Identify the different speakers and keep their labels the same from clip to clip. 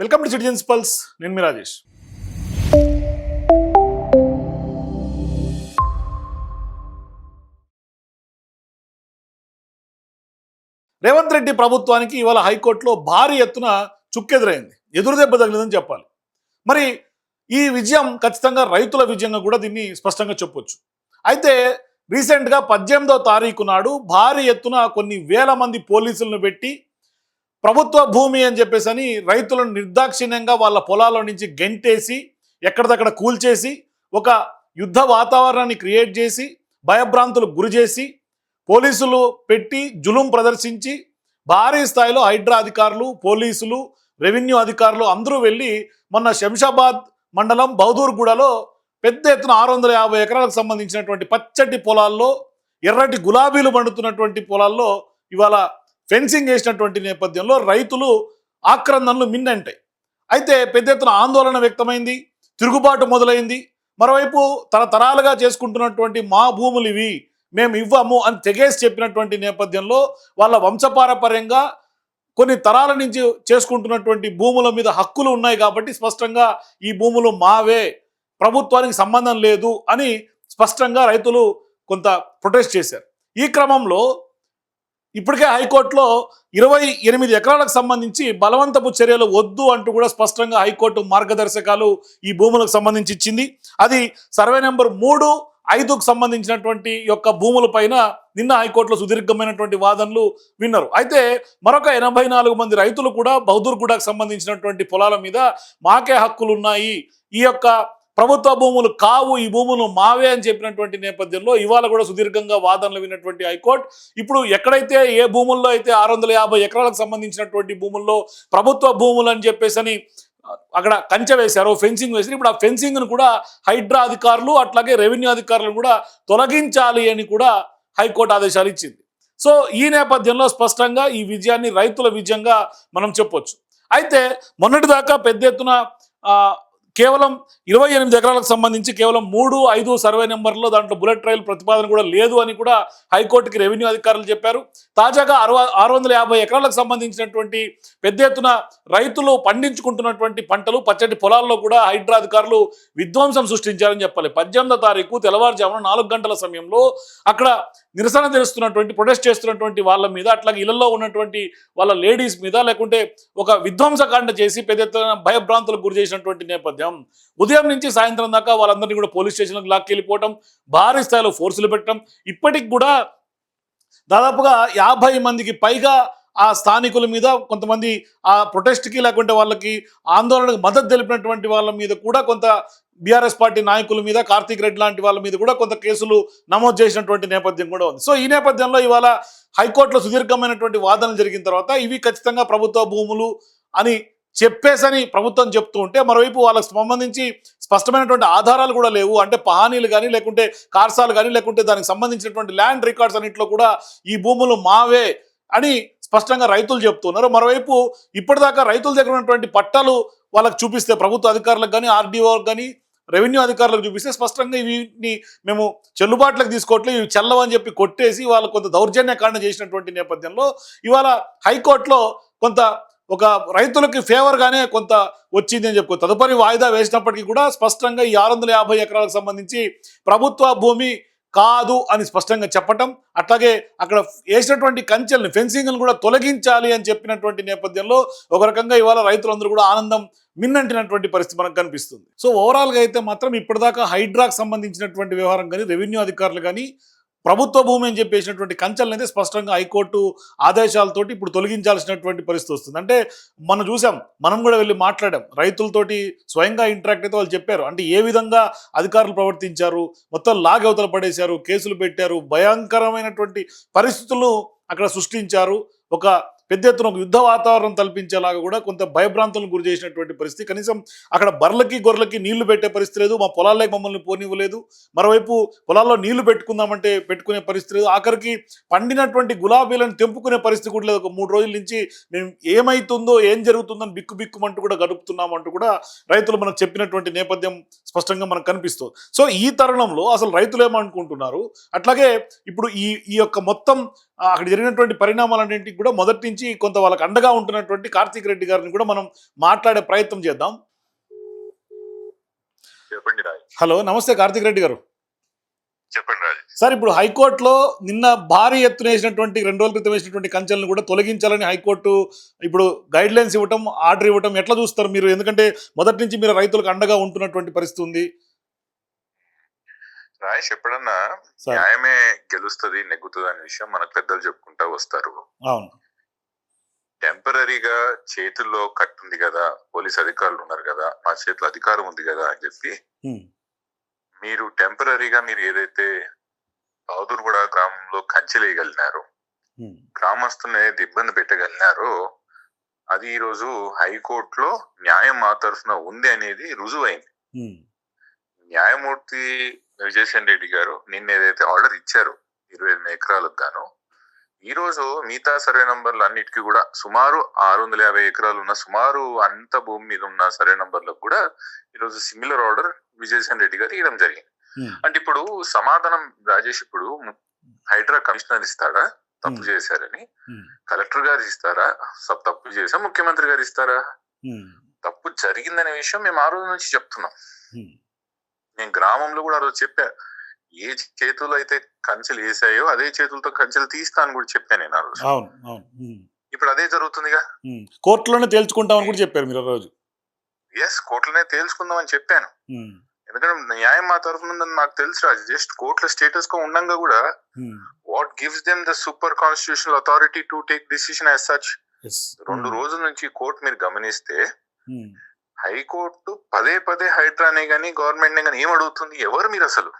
Speaker 1: Welcome to citizens pulse. నేను మీ రాజేష్. రేవంత్ రెడ్డి ప్రభుత్వానికి ఇవాళ హైకోర్టులో భారీ ఎత్తున చుక్కెదురైంది, ఎదురుదెబ్బ తగిలిందని చెప్పాలి. మరి ఈ విజయం ఖచ్చితంగా రైతుల విజయంగా కూడా దీన్ని స్పష్టంగా చెప్పొచ్చు. అయితే రీసెంట్గా 18వ తారీఖు నాడు భారీ ఎత్తున కొన్ని వేల మంది పోలీసులను పెట్టి ప్రభుత్వ భూమి అని చెప్పేసి రైతులను నిర్దాక్షిణ్యంగా వాళ్ళ పొలాల నుంచి గెంటేసి ఎక్కడిదక్కడ కూల్చేసి ఒక యుద్ధ వాతావరణాన్ని క్రియేట్ చేసి భయభ్రాంతులకు గురి చేసి పోలీసులు పెట్టి జులుం ప్రదర్శించి భారీ స్థాయిలో హైడ్రా అధికారులు, పోలీసులు, రెవెన్యూ అధికారులు అందరూ వెళ్ళి మొన్న శంషాబాద్ మండలం బౌదూర్గూడలో పెద్ద ఎత్తున 650 ఎకరాలకు సంబంధించినటువంటి పచ్చటి పొలాల్లో, ఎర్రటి గులాబీలు పండుతున్నటువంటి పొలాల్లో ఇవాళ ఫెన్సింగ్ వేసినటువంటి నేపథ్యంలో రైతులు ఆక్రందనలు మిన్నంటాయి. అయితే పెద్ద ఎత్తున ఆందోళన వ్యక్తమైంది, తిరుగుబాటు మొదలైంది. మరోవైపు తరతరాలుగా చేసుకుంటున్నటువంటి మా భూములు ఇవి, మేము ఇవ్వము అని తెగేసి చెప్పినటువంటి నేపథ్యంలో వాళ్ళ వంశపారపర్యంగా కొన్ని తరాల నుంచి చేసుకుంటున్నటువంటి భూముల మీద హక్కులు ఉన్నాయి కాబట్టి స్పష్టంగా ఈ భూములు మావే, ప్రభుత్వానికి సంబంధం లేదు అని స్పష్టంగా రైతులు కొంత ప్రొటెస్ట్ చేశారు. ఈ క్రమంలో ఇప్పటికే హైకోర్టులో 28 ఎకరాలకు సంబంధించి బలవంతపు చర్యలు వద్దు అంటూ కూడా స్పష్టంగా హైకోర్టు మార్గదర్శకాలు ఈ భూములకు సంబంధించి ఇచ్చింది. అది సర్వే నెంబర్ 3, 5కు సంబంధించినటువంటి యొక్క భూముల పైన నిన్న హైకోర్టులో సుదీర్ఘమైనటువంటి వాదనలు విన్నారు. అయితే మరొక 84 మంది రైతులు కూడా బౌదూర్గూడకు సంబంధించినటువంటి పొలాల మీద మాకే హక్కులు ఉన్నాయి, ఈ యొక్క ప్రభుత్వ భూములు కావు, ఈ భూములు మావే అని చెప్పినటువంటి నేపథ్యంలో ఇవాళ కూడా సుదీర్ఘంగా వాదనలు విన్నటువంటి హైకోర్టు ఇప్పుడు ఎక్కడైతే ఏ భూముల్లో అయితే 650 ఎకరాలకు సంబంధించినటువంటి భూముల్లో ప్రభుత్వ భూములు అని చెప్పేసి అక్కడ కంచె వేశారు, ఫెన్సింగ్ వేశారు. ఇప్పుడు ఆ ఫెన్సింగ్ను కూడా హైడ్రా అధికారులు అట్లాగే రెవెన్యూ అధికారులను కూడా తొలగించాలి అని కూడా హైకోర్టు ఆదేశాలు ఇచ్చింది. సో ఈ నేపథ్యంలో స్పష్టంగా ఈ విజయాన్ని రైతుల విజయంగా మనం చెప్పొచ్చు. అయితే మొన్నటిదాకా పెద్ద ఎత్తున కేవలం 28 ఎకరాలకు సంబంధించి కేవలం 3, 5 సర్వే నెంబర్లో దాంట్లో బుల్లెట్ ట్రైల్ ప్రతిపాదన కూడా లేదు అని కూడా హైకోర్టుకి రెవెన్యూ అధికారులు చెప్పారు. తాజాగా 650 ఎకరాలకు సంబంధించినటువంటి పెద్ద ఎత్తున రైతులు పండించుకుంటున్నటువంటి పంటలు, పచ్చటి పొలాల్లో కూడా హైడ్రా అధికారులు విధ్వంసం సృష్టించారని చెప్పాలి. 18వ తారీఖు తెల్లవారుజామున 4 గంటల సమయంలో అక్కడ నిరసన తెలుస్తున్నటువంటి, ప్రొటెస్ట్ చేస్తున్నటువంటి వాళ్ళ మీద, అట్లాగే ఇళ్లలో ఉన్నటువంటి వాళ్ళ లేడీస్ మీద లేకుంటే ఒక విధ్వంసకాండ చేసి పెద్ద ఎత్తున భయభ్రాంతులకు గురి చేసినటువంటి నేపథ్యం. ఉదయం నుంచి సాయంత్రం దాకా వాళ్ళందరినీ కూడా పోలీస్ స్టేషన్లకు లాక్కెళ్ళిపోవటం, భారీ స్థాయిలో ఫోర్సులు పెట్టడం, ఇప్పటికి కూడా దాదాపుగా 50 మందికి పైగా ఆ స్థానికుల మీద, కొంతమంది ఆ ప్రొటెస్ట్కి లేకుంటే వాళ్ళకి ఆందోళనకు మద్దతు తెలిపినటువంటి వాళ్ళ మీద కూడా, కొంత బీఆర్ఎస్ పార్టీ నాయకుల మీద, కార్తీక్ రెడ్డి లాంటి వాళ్ళ మీద కూడా కొంత కేసులు నమోదు చేసినటువంటి నేపథ్యం కూడా ఉంది. సో ఈ నేపథ్యంలో ఇవాళ హైకోర్టులో సుదీర్ఘమైనటువంటి వాదనలు జరిగిన తర్వాత ఇవి ఖచ్చితంగా ప్రభుత్వ భూములు అని చెప్పేసని ప్రభుత్వం చెప్తూ ఉంటే, మరోవైపు వాళ్ళకి సంబంధించి స్పష్టమైనటువంటి ఆధారాలు కూడా లేవు. అంటే పహానీలు కానీ లేకుంటే కార్సాలు కానీ లేకుంటే దానికి సంబంధించినటువంటి ల్యాండ్ రికార్డ్స్ అన్నింటిలో కూడా ఈ భూములు మావే అని స్పష్టంగా రైతులు చెప్తున్నారు. మరోవైపు ఇప్పటిదాకా రైతుల దగ్గర ఉన్నటువంటి పట్టాలు వాళ్ళకి చూపిస్తే, ప్రభుత్వ అధికారులకు కానీ ఆర్డీఓలకు కానీ రెవెన్యూ అధికారులకు చూపిస్తే స్పష్టంగా వీటిని మేము చెల్లుబాట్లకు తీసుకోవట్లేదు, ఇవి చెల్లవని చెప్పి కొట్టేసి వాళ్ళు కొంత దౌర్జన్యకాండ చేసినటువంటి నేపథ్యంలో ఇవాళ హైకోర్టులో కొంత ఒక రైతులకి ఫేవర్గానే కొంత వచ్చింది అని చెప్పుకో. తదుపరి వాయిదా వేసినప్పటికీ కూడా స్పష్టంగా ఈ 650 ఎకరాలకు సంబంధించి ప్రభుత్వ భూమి కాదు అని స్పష్టంగా చెప్పటం, అట్లాగే అక్కడ వేసినటువంటి కంచెల్ని, ఫెన్సింగ్ను కూడా తొలగించాలి అని చెప్పినటువంటి నేపథ్యంలో ఒక రకంగా ఇవాళ రైతులందరూ కూడా ఆనందం మిన్నంటినటువంటి పరిస్థితి మనకు కనిపిస్తుంది. సో ఓవరాల్గా అయితే మాత్రం ఇప్పటిదాకా హైడ్రాకు సంబంధించినటువంటి వ్యవహారం కానీ, రెవెన్యూ అధికారులు కానీ ప్రభుత్వ భూమి అని చెప్పేసినటువంటి కంచెలను అయితే స్పష్టంగా హైకోర్టు ఆదేశాలతోటి ఇప్పుడు తొలగించాల్సినటువంటి పరిస్థితి వస్తుంది. అంటే మనం చూసాం, మనం కూడా వెళ్ళి మాట్లాడాం, రైతులతోటి స్వయంగా ఇంటరాక్ట్ అయితే వాళ్ళు చెప్పారు. అంటే ఏ విధంగా అధికారులు ప్రవర్తించారు, మొత్తం లాగ్ అవతల పడేశారు, కేసులు పెట్టారు, భయంకరమైనటువంటి పరిస్థితులను అక్కడ సృష్టించారు. ఒక పెద్ద ఎత్తున ఒక యుద్ధ వాతావరణం తలపించేలాగా కూడా కొంత భయభ్రాంతులను గురి చేసినటువంటి పరిస్థితి. కనీసం అక్కడ బర్రెలకి గొర్రెలకి నీళ్లు పెట్టే పరిస్థితి లేదు, మా పొలాల్లోకి మమ్మల్ని పోనివ్వలేదు. మరోవైపు పొలాల్లో నీళ్లు పెట్టుకుందామంటే పెట్టుకునే పరిస్థితి లేదు. ఆఖరికి పండినటువంటి గులాబీలను తెంపుకునే పరిస్థితి కూడా లేదు. ఒక 3 రోజుల నుంచి మేము ఏమైతుందో ఏం జరుగుతుందో అని బిక్కుబిక్కుమంటూ కూడా గడుపుతున్నామంటూ కూడా రైతులు మనకు చెప్పినటువంటి నేపథ్యం స్పష్టంగా మనకు కనిపిస్తుంది. సో ఈ తరుణంలో అసలు రైతులు ఏమనుకుంటున్నారు, అట్లాగే ఇప్పుడు ఈ యొక్క మొత్తం అక్కడ జరిగినటువంటి పరిణామాలన్నింటికి కూడా మొదటి నుంచి నుంచి కొంత వాళ్ళకి అండగా ఉంటున్నటువంటి కార్తీక్ రెడ్డి గారిని కూడా మనం మాట్లాడే ప్రయత్నం చేద్దాం.
Speaker 2: చెప్పండి రాజ్.
Speaker 1: హలో, నమస్తే కార్తీక్ రెడ్డి గారు.
Speaker 2: చెప్పండి రాజ్.
Speaker 1: సార్, ఇప్పుడు హైకోర్టులో నిన్న భారీ ఎత్తున వేసినటువంటి 2 రోజుల క్రితం వేసినటువంటి కంచెలను కూడా తొలగించాలని హైకోర్టు ఇప్పుడు గైడ్ లైన్స్ ఇవ్వటం, ఆర్డర్ ఇవ్వటం ఎట్లా చూస్తారు మీరు? ఎందుకంటే మొదటి నుంచి మీరు రైతులకు అండగా ఉంటున్నటువంటి పరిస్థితి ఉంది.
Speaker 2: రాజేష్, ఎప్పుడన్నా
Speaker 1: సార్.
Speaker 2: న్యాయమే గెలుస్తుంది నెగ్గుతుంది అనే విషయం మనకు పెద్దలు చెప్పుకుంటా వస్తారు.
Speaker 1: అవును.
Speaker 2: టెంపరీగా చేతుల్లో కట్టుంది కదా, పోలీస్ అధికారులు ఉన్నారు కదా, మా చేతిలో అధికారం ఉంది కదా అని చెప్పి మీరు టెంపరీగా మీరు ఏదైతే బహదూర్గూడ గ్రామంలో కంచెలేయగలిగినారో, గ్రామస్తులను ఏదైతే ఇబ్బంది పెట్టగలిగినారో, అది ఈ రోజు హైకోర్టులో న్యాయం మా తరఫున ఉంది అనేది రుజువైంది. న్యాయమూర్తి విజయసేన్ రెడ్డి గారు నిన్న ఏదైతే ఆర్డర్ ఇచ్చారో 28 ఎకరాలకు గాను, ఈ రోజు మిగతా సర్వే నంబర్లు అన్నిటికీ కూడా సుమారు 650 ఎకరాలు ఉన్న సుమారు అంత భూమి మీద ఉన్న సర్వే నంబర్లకు కూడా ఈరోజు సిమిలర్ ఆర్డర్ విజయసేన్ రెడ్డి గారు ఇవ్వడం జరిగింది. అంటే ఇప్పుడు సమాధానం రాజేష్, ఇప్పుడు హైడ్రా కమిషనర్ ఇస్తాడా తప్పు చేశారని? కలెక్టర్ గారు ఇస్తారా తప్పు చేశా? ముఖ్యమంత్రి గారు ఇస్తారా? తప్పు జరిగిందనే విషయం మేము ఆ రోజు నుంచి చెప్తున్నాం. నేను గ్రామంలో కూడా ఆ రోజు చెప్పా, ఏ చేతులు అయితే కంచెలు వేసాయో అదే చేతులతో కంచెలు తీస్తా అని కూడా చెప్పాను నేను ఆ రోజు. ఇప్పుడు అదే జరుగుతుందిగా,
Speaker 1: కోర్టులోనే తేల్చుకుంటామని కూడా చెప్పారు మీరు ఆ రోజు.
Speaker 2: ఎస్, కోర్టులోనే తేల్చుకుందాం అని చెప్పాను. ఎందుకంటే న్యాయం మా తరఫున ఉందని నాకు తెలుసు రాజు. జస్ట్ కోర్టుల స్టేటస్ కో ఉండంగా కూడా what gives them the super constitutional authority to take decision as such. 2 రోజుల నుంచి కోర్టు మీరు గమనిస్తే హైకోర్టు పదే పదే హైడ్రానే గానీ గవర్నమెంట్ నే గానీ ఏం అడుగుతుంది? ఎవరు మీరు అసలు?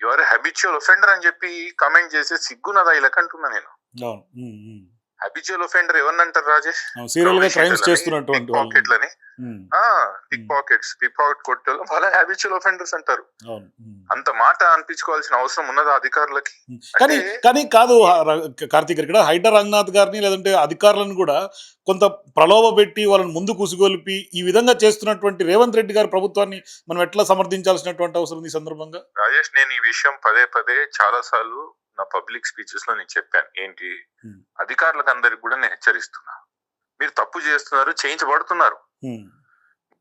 Speaker 2: యువర్ హ్యాబిచువల్ ఒఫెండర్ అని చెప్పి కమెంట్ చేసే సిగ్గునదా ఇలా అంటున్నా నేను. హ్యాబిచువల్ ఒఫెండర్ ఎవరిని అంటారు రాజేష్? పిక్ పాకెట్ కొట్టేళ్ళు వాళ్ళ హ్యాబిచువల్ ఒఫెండర్స్ అంటారు. అంత మాట అనిపించుకోవాల్సిన అవసరం ఉన్నదా అధికారులకి?
Speaker 1: కానీ కాదు కార్తీక్, ఇక్కడ హైడ్రా రంగనాథ్ గారిని లేదంటే అధికారులను కూడా కొంత ప్రలోభ పెట్టి వాళ్ళని ముందు కుసిగొలిపి ఈ విధంగా చేస్తున్నటువంటి రేవంత్ రెడ్డి గారి ప్రభుత్వాన్ని మనం ఎట్లా సమర్థించాల్సినటువంటి అవసరం ఈ సందర్భంగా?
Speaker 2: రాజేష్, నేను ఈ విషయం పదే పదే చాలా సార్లు నా పబ్లిక్ స్పీచెస్ లో నేను చెప్పాను. ఏంటి, అధికారులకు అందరికి కూడా నేను హెచ్చరిస్తున్నా, మీరు తప్పు చేస్తున్నారు, చేయించబడుతున్నారు.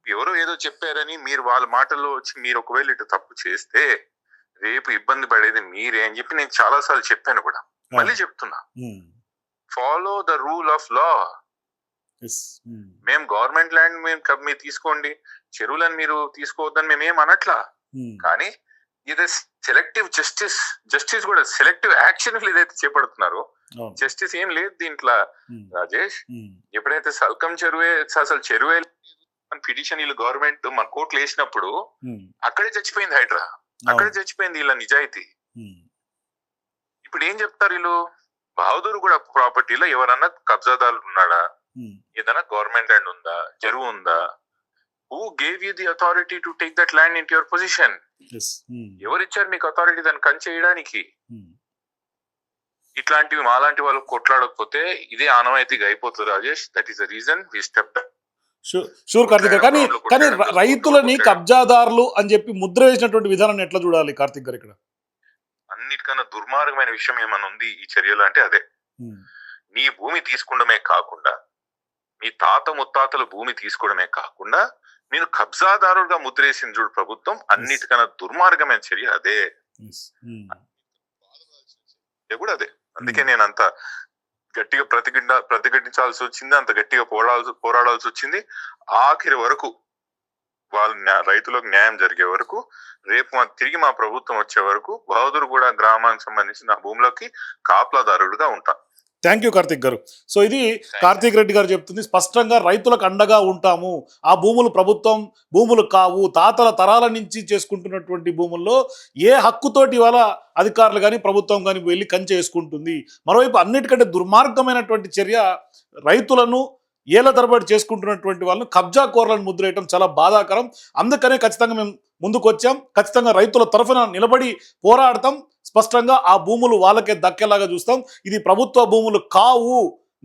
Speaker 2: ఎవరో ఏదో చెప్పారని మీరు వాళ్ళ మాటల్లో వచ్చి మీరు ఒకవేళ ఇటు తప్పు చేస్తే రేపు ఇబ్బంది పడేది మీరే అని చెప్పి నేను చాలా సార్లు చెప్పాను కూడా. మళ్ళీ చెప్తున్నా, follow the rule of law. మేము గవర్నమెంట్ ల్యాండ్ మీరు తీసుకోండి, చెరువులను మీరు తీసుకోవద్దని మేమేం అనట్లా. కానీ ఇది సెలెక్టివ్ జస్టిస్ కూడా సెలెక్టివ్ యాక్షన్ ఏదైతే చేపడుతున్నారో జస్టిస్ ఏం లేదు దీంట్లో రాజేష్. ఎప్పుడైతే సల్కం చెరువే అసలు చెరువే పిటిషన్ వీళ్ళు గవర్నమెంట్ మన కోర్టులు వేసినప్పుడు అక్కడే చచ్చిపోయింది హైడ్రా, అక్కడే చచ్చిపోయింది వీళ్ళ నిజాయితీ. ఇప్పుడు ఏం చెప్తారు వీళ్ళు? బహదూర్ కూడా ప్రాపర్టీలో ఎవరన్నా కబ్జాదారులు ఉన్నాడా? ఏదైనా గవర్నమెంట్ ల్యాండ్ ఉందా? చెరువు ఉందా? Who gave you the authority to take that land into your possession? ఎవరిచ్చారు మీకు అథారిటీ దాన్ని కంచేయడానికి? ఇట్లాంటివి మాలాంటి వాళ్ళు కొట్లాడకపోతే ఇదే ఆనవాయితీగా అయిపోతుంది Rajesh. That is the reason we stepped.
Speaker 1: Sure Karthik గారు, కానీ రైతులని కబ్జాదారులు అని చెప్పి ముద్ర వేసినటువంటి విధానాన్ని ఎట్లా చూడాలి కార్తిక్ గారు? ఇక్కడ
Speaker 2: అన్నిటికన్నా దుర్మార్గమైన విషయం ఏమన్నా ఉంది ఈ చర్యలు అంటే అదే. నీ భూమి తీసుకోవడమే కాకుండా, నీ తాత ముత్తాతల భూమి తీసుకోవడమే కాకుండా నేను కబ్జాదారుడుగా ముద్రేసింది చూడు ప్రభుత్వం. అన్నిటికన్నా దుర్మార్గమైన చర్య అదే కూడా అదే. అందుకే నేను అంత గట్టిగా ప్రతిఘటించాల్సి వచ్చింది, అంత గట్టిగా పోరాడాల్సి వచ్చింది. ఆఖరి వరకు వాళ్ళ రైతులకు న్యాయం జరిగే వరకు, రేపు తిరిగి మా ప్రభుత్వం వచ్చే వరకు బహదూర్గూడ గ్రామానికి సంబంధించిన భూములకి కాపలాదారుడుగా ఉంటా.
Speaker 1: థ్యాంక్ యూ కార్తిక్ గారు. సో ఇది కార్తిక్ రెడ్డి గారు చెప్తుంది, స్పష్టంగా రైతులకు అండగా ఉంటాము. ఆ భూములు ప్రభుత్వం భూములు కావు, తాతల తరాల నుంచి చేసుకుంటున్నటువంటి భూముల్లో ఏ హక్కుతోటి ఇవాళ అధికారులు కానీ ప్రభుత్వం కానీ వెళ్ళి కంచె వేసుకుంటుంది. మరోవైపు అన్నిటికంటే దుర్మార్గమైనటువంటి చర్య రైతులను ఏళ్ల తరబడి చేసుకుంటున్నటువంటి వాళ్ళను కబ్జా కోర్లను ముద్రేయటం చాలా బాధాకరం. అందుకనే ఖచ్చితంగా మేము ముందుకు వచ్చాం, ఖచ్చితంగా రైతుల తరఫున నిలబడి పోరాడతాం. స్పష్టంగా ఆ భూములు వాళ్ళకే దక్కేలాగా చూస్తాం. ఇది ప్రభుత్వ భూములు కావు,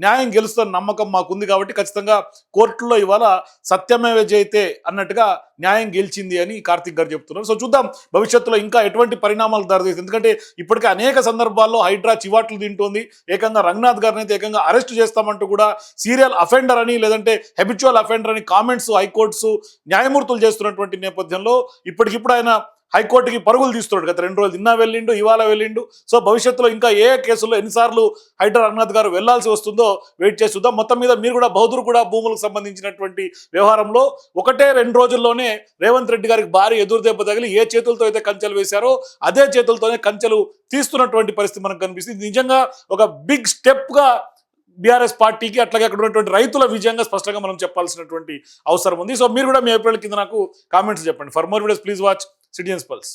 Speaker 1: న్యాయం గెలుస్తున్న నమ్మకం మాకుంది కాబట్టి ఖచ్చితంగా కోర్టులో ఇవాళ సత్యమేవ జయతే అన్నట్టుగా న్యాయం గెలిచింది అని కార్తిక్ గారు చెప్తున్నారు. సో చూద్దాం భవిష్యత్తులో ఇంకా ఎటువంటి పరిణామాలు దారితీస్తుంది. ఎందుకంటే ఇప్పటికే అనేక సందర్భాల్లో హైడ్రా చివాట్లు తింటోంది. ఏకంగా రంగనాథ్ గారిని అయితే ఏకంగా అరెస్ట్ చేస్తామంటూ కూడా సీరియల్ అఫెండర్ అని లేదంటే హెబిచువల్ అఫెండర్ అని కామెంట్స్ హైకోర్ట్స్ న్యాయమూర్తులు చేస్తున్నటువంటి నేపథ్యంలో ఇప్పటికిప్పుడు ఆయన హైకోర్టుకి పరుగులు తీస్తున్నాడు. గత 2 రోజులు నిన్న వెళ్ళిండు, ఇవాళ వెళ్ళిండు. సో భవిష్యత్తులో ఇంకా ఏ కేసుల్లో ఎన్నిసార్లు హైడ్రా రంగనాథ్ గారు వెళ్లాల్సి వస్తుందో వెయిట్ చేసి చూద్దాం. మొత్తం మీద మీరు కూడా బహదూర్ కూడా భూములకు సంబంధించినటువంటి వ్యవహారంలో 1-2 రోజుల్లోనే రేవంత్ రెడ్డి గారికి భారీ ఎదురు దెబ్బ తగిలి ఏ చేతులతో అయితే కంచెలు వేశారో అదే చేతులతోనే కంచెలు తీస్తున్నటువంటి పరిస్థితి మనకు కనిపిస్తుంది. నిజంగా ఒక బిగ్ స్టెప్ గా బీఆర్ఎస్ పార్టీకి అట్లాగే అక్కడ ఉన్నటువంటి రైతుల విజయంగా స్పష్టంగా మనం చెప్పాల్సినటువంటి అవసరం ఉంది. సో మీరు కూడా మీ అభిప్రాయాల కింద నాకు కామెంట్స్ చెప్పండి. For more videos please watch citizens pulse.